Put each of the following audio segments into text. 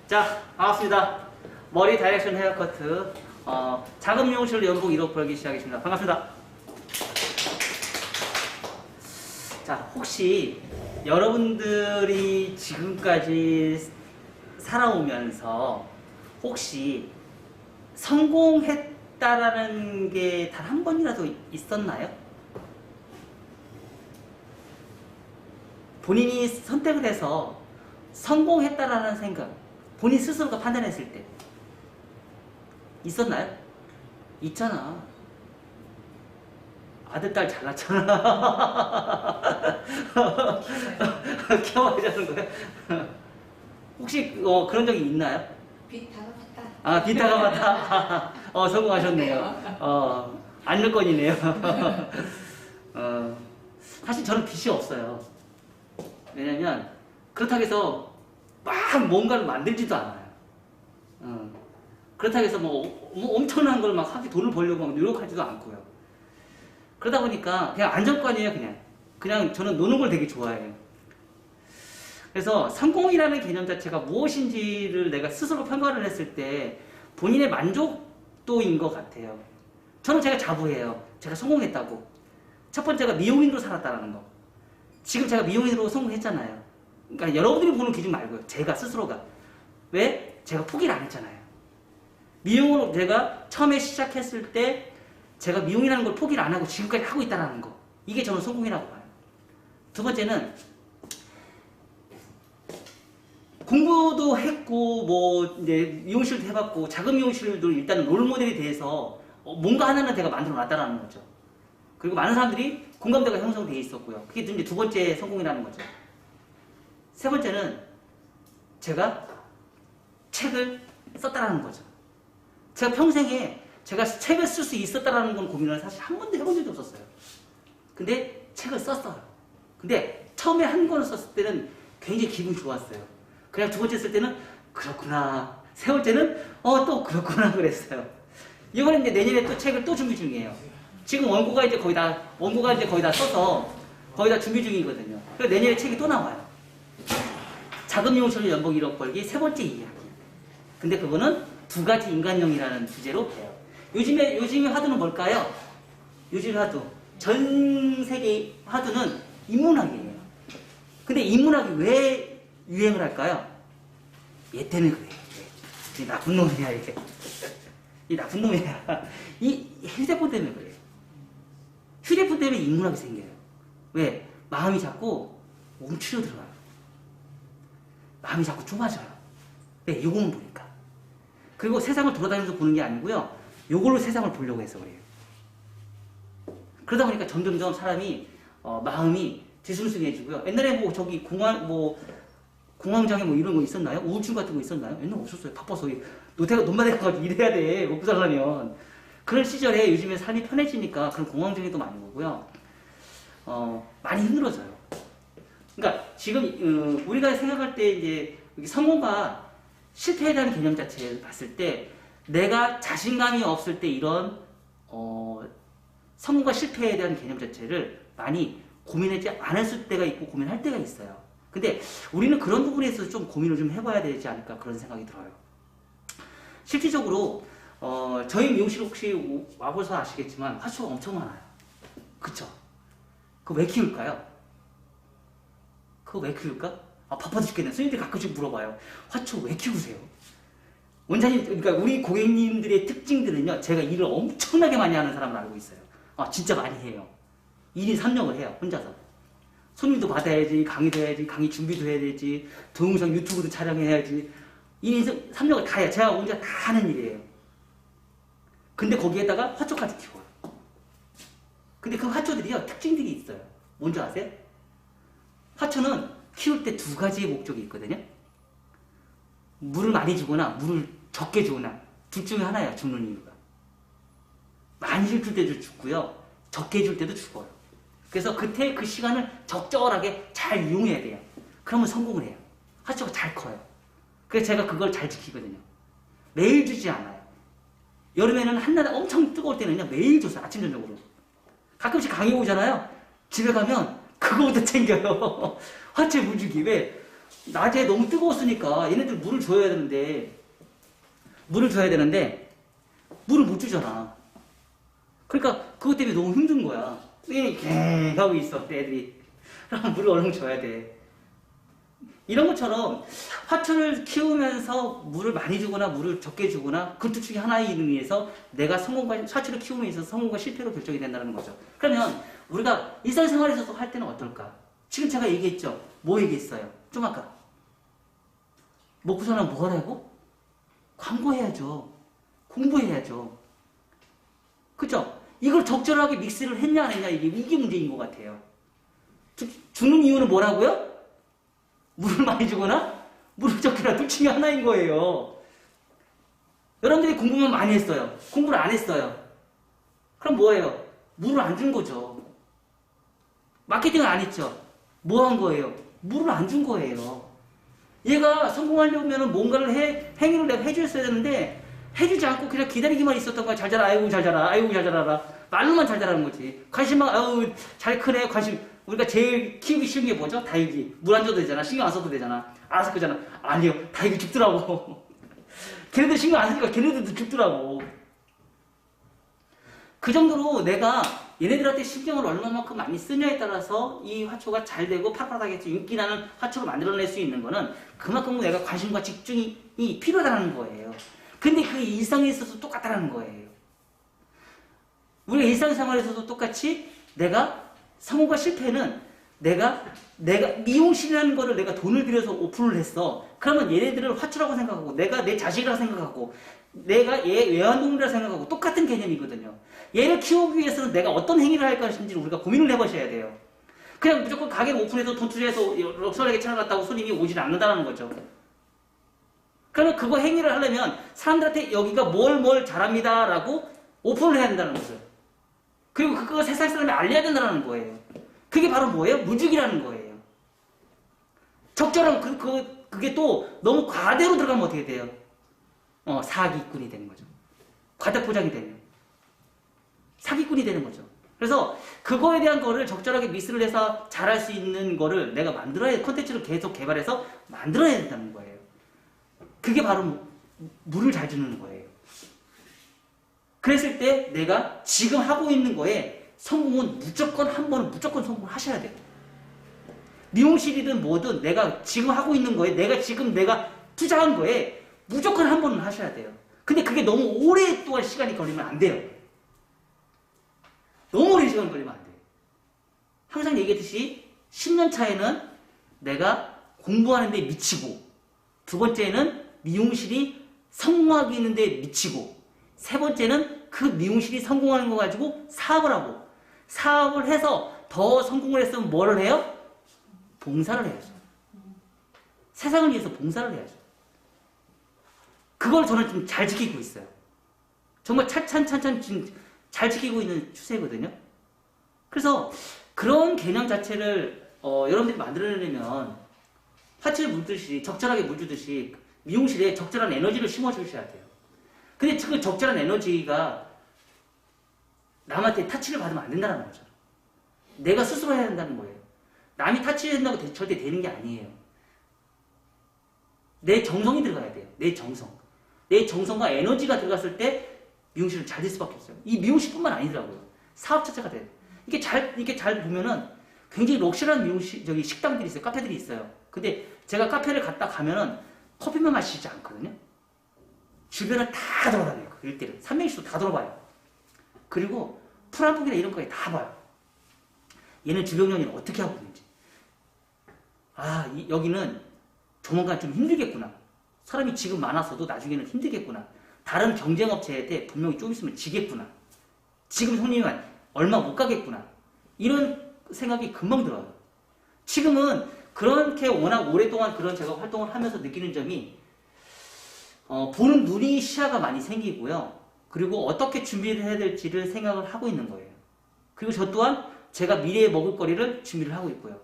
자, 반갑습니다. 머리 다이렉션 헤어커트 작은 미용실 연봉 1억 벌기 시작했습니다. 반갑습니다. 자, 혹시 여러분들이 지금까지 살아오면서 혹시 성공했다라는 게 단 한 번이라도 있었나요? 본인이 선택을 해서 성공했다라는 생각, 본인 스스로가 판단했을 때 있었나요? 있잖아. 아들, 딸 잘났잖아. 키워보자는 거야? 혹시 그런 적이 있나요? 빚 다 갚았다. 아, 빚다 갚았다. 성공하셨네요. 안일권이네요. 사실 저는 빚이 없어요. 왜냐면 그렇다고 해서 막 뭔가를 만들지도 않아요. 그렇다고 해서 뭐 엄청난 걸 막 하기 돈을 벌려고 막 노력하지도 않고요. 그러다 보니까 그냥 안정권이에요. 그냥 저는 노는 걸 되게 좋아해요. 그래서 성공이라는 개념 자체가 무엇인지를 내가 스스로 평가를 했을 때 본인의 만족도인 것 같아요. 저는 제가 자부해요. 제가 성공했다고. 첫 번째가 미용인으로 살았다는 거. 지금 제가 미용인으로 성공했잖아요. 그러니까 여러분들이 보는 기준 말고요. 제가 스스로가. 왜? 제가 포기를 안 했잖아요. 미용으로 제가 처음에 시작했을 때 제가 미용이라는 걸 포기를 안 하고 지금까지 하고 있다는 거. 이게 저는 성공이라고 봐요. 두 번째는 공부도 했고 뭐 이제 미용실도 해봤고 작은 미용실도 일단 롤모델이 돼서 뭔가 하나는 제가 만들어 놨다라는 거죠. 그리고 많은 사람들이 공감대가 형성되어 있었고요. 그게 이제 두 번째 성공이라는 거죠. 세 번째는 제가 책을 썼다라는 거죠. 제가 평생에 제가 책을 쓸 수 있었다라는 건 고민을 사실 한 번도 해본 적이 없었어요. 근데 책을 썼어요. 근데 처음에 한 권을 썼을 때는 굉장히 기분이 좋았어요. 그냥 두 번째 쓸 때는 그렇구나. 세 번째는 또 그렇구나 그랬어요. 이번에 이제 내년에 또 책을 또 준비 중이에요. 지금 원고가 이제 거의 다 써서 거의 다 준비 중이거든요. 그래서 내년에 책이 또 나와요. 작은 미용실 연봉 1억 벌기 세 번째 이야기. 근데 그거는 두 가지 인간형이라는 주제로 해요. 요즘에 화두는 뭘까요? 요즘 화두. 전 세계 화두는 인문학이에요. 근데 인문학이 왜 유행을 할까요? 얘 때문에 그래. 이 나쁜 놈이야, 이게. 이 나쁜 놈이야. 이 휴대폰 때문에 그래요. 휴대폰 때문에 인문학이 생겨요. 왜? 마음이 자꾸 움츠려 들어가요. 마음이 자꾸 좁아져요. 왜? 요거만 보니까. 그리고 세상을 돌아다니면서 보는 게 아니고요. 요걸로 세상을 보려고 해서 그래요. 그러다 보니까 점점점 사람이 마음이 뒤숭숭해지고요. 옛날에 뭐 저기 공황장애 뭐 이런 거 있었나요? 우울증 같은 거 있었나요? 옛날에 없었어요. 바빠서 논마대 가가지고 일해야 돼. 먹고 살려면. 그런 시절에 요즘에 삶이 편해지니까 그런 공황장애도 많이 오고요. 많이 힘들어져요. 그러니까 지금 우리가 생각할 때 이제 성공과 실패에 대한 개념 자체를 봤을 때 내가 자신감이 없을 때 이런 성공과 실패에 대한 개념 자체를 많이 고민하지 않았을 때가 있고 고민할 때가 있어요. 근데 우리는 그런 부분에 있어서 좀 고민을 좀 해봐야 되지 않을까 그런 생각이 들어요. 실질적으로 저희 미용실 혹시 와보셔서 아시겠지만 화초가 엄청 많아요. 그쵸? 그거 왜 키울까요? 그거 왜 키울까? 바빠 죽겠네. 손님들이 가끔씩 물어봐요. 화초 왜 키우세요? 원장님, 그러니까 우리 고객님들의 특징들은요, 제가 일을 엄청나게 많이 하는 사람을 알고 있어요. 진짜 많이 해요. 1인 3역을 해요, 혼자서. 손님도 받아야지, 강의도 해야지, 강의 준비도 해야 되지, 동영상 유튜브도 촬영해야지. 1인 3역을 다 해요. 제가 혼자 다 하는 일이에요. 근데 거기에다가 화초까지 키워요. 근데 그 화초들이요, 특징들이 있어요. 뭔지 아세요? 화초는 키울 때 두 가지의 목적이 있거든요. 물을 많이 주거나 물을 적게 주거나 둘 중에 하나예요. 죽는 이유가. 많이 줄 때도 죽고요. 적게 줄 때도 죽어요. 그래서 그때 그 시간을 적절하게 잘 이용해야 돼요. 그러면 성공을 해요. 화초가 잘 커요. 그래서 제가 그걸 잘 지키거든요. 매일 주지 않아요. 여름에는 한낮에 엄청 뜨거울 때는요. 매일 줬어요. 아침 저녁으로. 가끔씩 강의 오잖아요. 집에 가면 그거부터 챙겨요. 화초에 물 주기. 왜? 낮에 너무 뜨거웠으니까 얘네들 물을 줘야 되는데 물을 못 주잖아. 그러니까 그것 때문에 너무 힘든 거야. 이렇게 하고 있어 애들이. 그럼 물을 얼른 줘야 돼. 이런 것처럼 화초를 키우면서 물을 많이 주거나 물을 적게 주거나 그 둘 중에 하나에 의해서 내가 화초를 키우면서 있어서 성공과 실패로 결정이 된다는 거죠. 그러면 우리가 일상생활에서도 할 때는 어떨까? 지금 제가 얘기했죠. 뭐 얘기했어요? 좀 아까 먹고 사는 뭐 하라고? 광고해야죠. 공부해야죠. 그죠? 이걸 적절하게 믹스를 했냐 안 했냐 이게 문제인 것 같아요. 주는 이유는 뭐라고요? 물을 많이 주거나 물을 적거나 둘 중에 하나인 거예요. 여러분들이 공부만 많이 했어요. 공부를 안 했어요. 그럼 뭐예요? 물을 안 준 거죠. 마케팅을 안 했죠. 뭐 한 거예요? 물을 안 준 거예요. 얘가 성공하려면 뭔가를 행위를 내가 해줬어야 되는데 해주지 않고 그냥 기다리기만 있었던 거야. 잘 자라, 아이고 잘 자라, 아이고 잘 자라라. 말로만 잘 자라는 거지. 관심만, 아유 잘 크네, 관심. 우리가 제일 키우기 쉬운 게 뭐죠? 다육이. 물 안 줘도 되잖아. 신경 안 써도 되잖아. 알아서 크잖아. 아니요. 다육이 죽더라고. 걔네들 신경 안 쓰니까 걔네들도 죽더라고. 그 정도로 내가 얘네들한테 신경을 얼마만큼 많이 쓰냐에 따라서 이 화초가 잘 되고 팍팍하게 인기나는 화초로 만들어낼 수 있는 거는 그만큼 내가 관심과 집중이 필요하다는 거예요. 근데 그게 일상에 있어서 똑같다는 거예요. 우리가 일상생활에서도 똑같이 내가 성공과 실패는 내가 미용실이라는 거를 내가 돈을 들여서 오픈을 했어. 그러면 얘네들을 화초라고 생각하고 내가 내 자식이라고 생각하고 내가 얘 외환동물이라고 생각하고 똑같은 개념이거든요. 얘를 키우기 위해서는 내가 어떤 행위를 할 것인지를 우리가 고민을 해보셔야 돼요. 그냥 무조건 가게를 오픈해서 돈 투자해서 럭셔리하게 차려놨다고 손님이 오질 않는다는 거죠. 그러면 그거 행위를 하려면 사람들한테 여기가 뭘 잘합니다 라고 오픈을 해야 된다는 거죠. 그리고 그거 세상 사람에 알려야 된다는 거예요. 그게 바로 뭐예요? 무죽이라는 거예요. 적절한 그게 또 너무 과대로 들어가면 어떻게 돼요? 사기꾼이 되는 거죠. 과다 포장이 되면 사기꾼이 되는 거죠. 그래서 그거에 대한 거를 적절하게 미스를 해서 잘할 수 있는 거를 내가 콘텐츠를 계속 개발해서 만들어야 된다는 거예요. 그게 바로 물을 잘 주는 거예요. 그랬을 때 내가 지금 하고 있는 거에 성공은 한 번은 무조건 성공을 하셔야 돼요. 미용실이든 뭐든 내가 지금 하고 있는 거에 내가 투자한 거에 무조건 한 번은 하셔야 돼요. 근데 그게 너무 오랫동안 시간이 걸리면 안 돼요. 너무 오랜 시간 걸리면 안 돼요. 항상 얘기했듯이 10년 차에는 내가 공부하는 데 미치고 두 번째는 미용실이 성공하기 있는데 미치고 세 번째는 그 미용실이 성공하는 거 가지고 사업을 하고 사업을 해서 더 성공을 했으면 뭐를 해요? 봉사를 해야죠. 세상을 위해서 봉사를 해야죠. 그걸 저는 좀 잘 지키고 있어요. 정말 찬찬 지금 잘 지키고 있는 추세거든요. 그래서 그런 개념 자체를 여러분들이 만들어내려면 화초에 물듯이 적절하게 물주듯이 미용실에 적절한 에너지를 심어주셔야 돼요. 근데 그 적절한 에너지가 남한테 타치를 받으면 안 된다는 거죠. 내가 스스로 해야 된다는 거예요. 남이 타치해준다고 절대 되는 게 아니에요. 내 정성이 들어가야 돼요. 내 정성. 내 정성과 에너지가 들어갔을 때 미용실은 잘 될 수밖에 없어요. 이 미용실뿐만 아니더라고요. 사업 자체가 돼요. 이게 잘 보면은 굉장히 럭셔리한 식당들이 있어요. 카페들이 있어요. 근데 제가 카페를 가면은 커피만 마시지 않거든요. 주변을 다 돌아다녀요. 그 일대를. 300씩 다 돌아봐요. 그리고 프란북이나 이런 거에 다 봐요. 얘는 주변연이는 어떻게 하고 있는지. 여기는 조만간 좀 힘들겠구나. 사람이 지금 많아서도 나중에는 힘들겠구나. 다른 경쟁업체한테 분명히 좀 있으면 지겠구나. 지금 손님이 얼마 못 가겠구나. 이런 생각이 금방 들어요. 지금은 그렇게 워낙 오랫동안 그런 제가 활동을 하면서 느끼는 점이 보는 눈이 시야가 많이 생기고요. 그리고 어떻게 준비를 해야 될지를 생각을 하고 있는 거예요. 그리고 저 또한 제가 미래에 먹을 거리를 준비를 하고 있고요.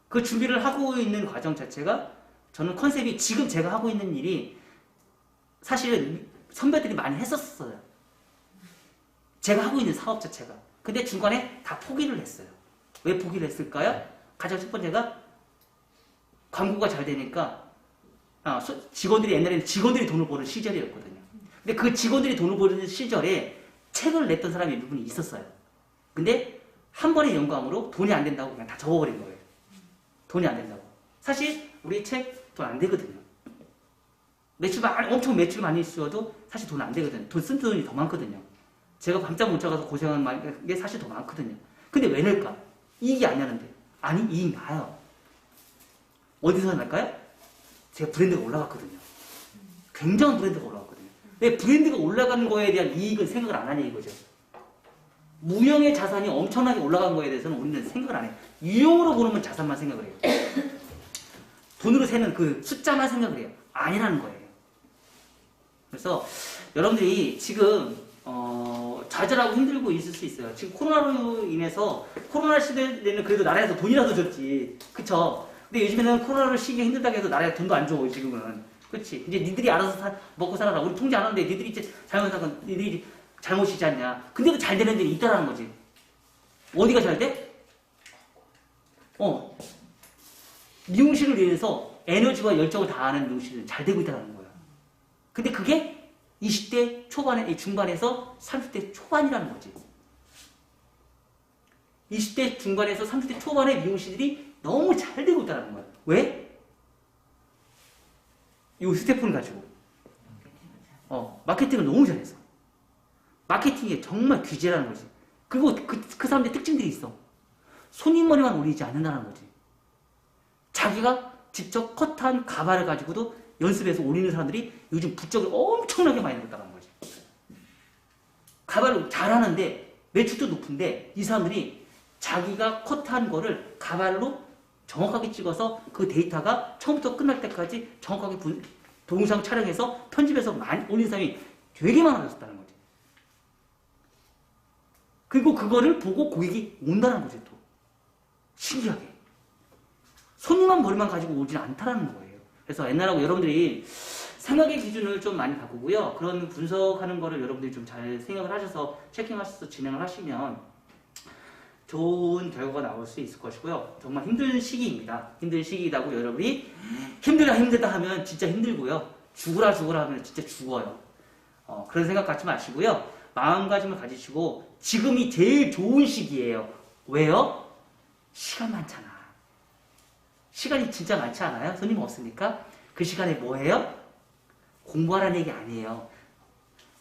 그 준비를 하고 있는 과정 자체가 저는 컨셉이 지금 제가 하고 있는 일이 사실은 선배들이 많이 했었어요. 제가 하고 있는 사업 자체가. 근데 중간에 다 포기를 했어요. 왜 포기를 했을까요? 가장 첫 번째가 광고가 잘 되니까 직원들이 옛날에는 직원들이 돈을 버는 시절이었거든요. 근데 그 직원들이 돈을 버는 시절에 책을 냈던 사람이 몇 분이 있었어요. 근데 한 번의 영감으로 돈이 안 된다고 그냥 다 접어버린 거예요. 돈이 안 된다고. 사실 우리 책 돈 안 되거든요. 엄청 매출 많이 있어도 사실 돈 안 되거든요. 쓴 돈이 더 많거든요. 제가 밤잠 못 자가서 고생한 게 사실 더 많거든요. 근데 왜 낼까? 이익이 안 나는데. 아니, 이익 나요. 어디서 날까요? 제가 브랜드가 올라갔거든요. 굉장한 브랜드가 올라갔거든요. 왜 브랜드가 올라가는 거에 대한 이익은 생각을 안 하냐 이거죠. 무형의 자산이 엄청나게 올라간 거에 대해서는 우리는 생각을 안 해요. 유형으로 보는 자산만 생각을 해요. 돈으로 세는 그 숫자만 생각을 해요. 아니라는 거예요. 그래서 여러분들이 지금 좌절하고 힘들고 있을 수 있어요. 지금 코로나로 인해서 코로나 시대에는 그래도 나라에서 돈이라도 줬지. 그쵸? 근데 요즘에는 코로나를 쉬기 힘들다고 해서 나라에 돈도 안 줘, 지금은. 그렇지? 이제 니들이 알아서 먹고 살아라. 우리 통제 안 하는데 니들이 이제 잘못한 건 니들이 잘못이지 않냐. 근데도 잘 되는 데는 있다라는 거지. 어디가 잘 돼? 미용실을 위해서 에너지와 열정을 다하는 미용실은 잘 되고 있다는 거야. 근데 그게 20대 초반에, 중반에서 30대 초반이라는 거지. 20대 중반에서 30대 초반의 미용실들이 너무 잘 되고 있다는 거야. 왜? 이 스태프를 가지고. 마케팅을 너무 잘해서. 마케팅이 정말 귀재라는 거지. 그리고 그 사람들의 특징들이 있어. 손님머리만 올리지 않는다는 거지. 자기가 직접 컷한 가발을 가지고도 연습해서 올리는 사람들이 요즘 부쩍을 엄청나게 많이 늘었다는 거지. 가발을 잘하는데 매출도 높은데 이 사람들이 자기가 컷한 거를 가발로 정확하게 찍어서 그 데이터가 처음부터 끝날 때까지 정확하게 동영상 촬영해서 편집해서 많이 올린 사람이 되게 많아졌다는 거지. 그리고 그거를 보고 고객이 온다는 거지 또. 신기하게. 손님만 머리만 가지고 오지는 않다는 거예요. 그래서 옛날하고 여러분들이 생각의 기준을 좀 많이 바꾸고요. 그런 분석하는 거를 여러분들이 좀 잘 생각을 하셔서 체킹하셔서 진행을 하시면 좋은 결과가 나올 수 있을 것이고요. 정말 힘든 시기입니다. 힘든 시기이다고 여러분이 힘들다 하면 진짜 힘들고요. 죽으라 하면 진짜 죽어요. 그런 생각 갖지 마시고요. 마음가짐을 가지시고 지금이 제일 좋은 시기예요. 왜요? 시간 많잖아. 시간이 진짜 많지 않아요? 손님 없으니까? 그 시간에 뭐 해요? 공부하라는 얘기 아니에요.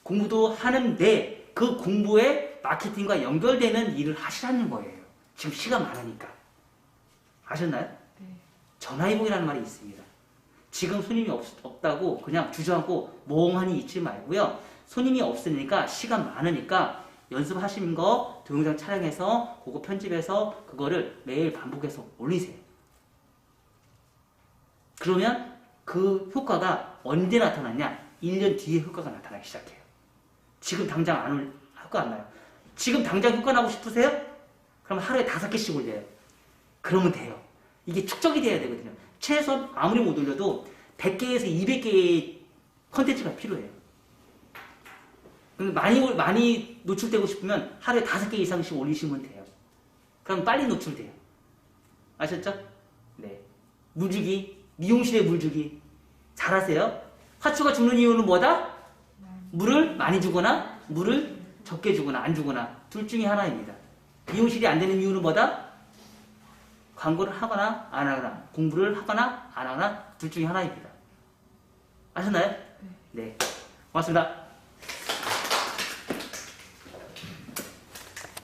공부도 하는데 그 공부에 마케팅과 연결되는 일을 하시라는 거예요. 지금 시간 많으니까. 아셨나요? 네. 전화위복이라는 말이 있습니다. 지금 손님이 없다고 그냥 주저앉고 멍하니 있지 말고요. 손님이 없으니까 시간 많으니까 연습하신 거 동영상 촬영해서 그거 편집해서 그거를 매일 반복해서 올리세요. 그러면 그 효과가 언제 나타나냐? 1년 뒤에 효과가 나타나기 시작해요. 지금 당장 효과 안 나요. 지금 당장 효과 나고 싶으세요? 그럼 하루에 5개씩 올려요. 그러면 돼요. 이게 축적이 돼야 되거든요. 최소한 아무리 못 올려도 100개에서 200개의 컨텐츠가 필요해요. 많이 노출되고 싶으면 하루에 5개 이상씩 올리시면 돼요. 그럼 빨리 노출돼요. 아셨죠? 네. 물주기, 미용실에 물주기 잘하세요. 화초가 죽는 이유는 뭐다? 물을 많이 주거나 물을 적게 주거나 안 주거나 둘 중에 하나입니다. 미용실이 안 되는 이유는 뭐다? 광고를 하거나 안 하거나 공부를 하거나 안 하거나 둘 중에 하나입니다. 아셨나요? 네. 고맙습니다.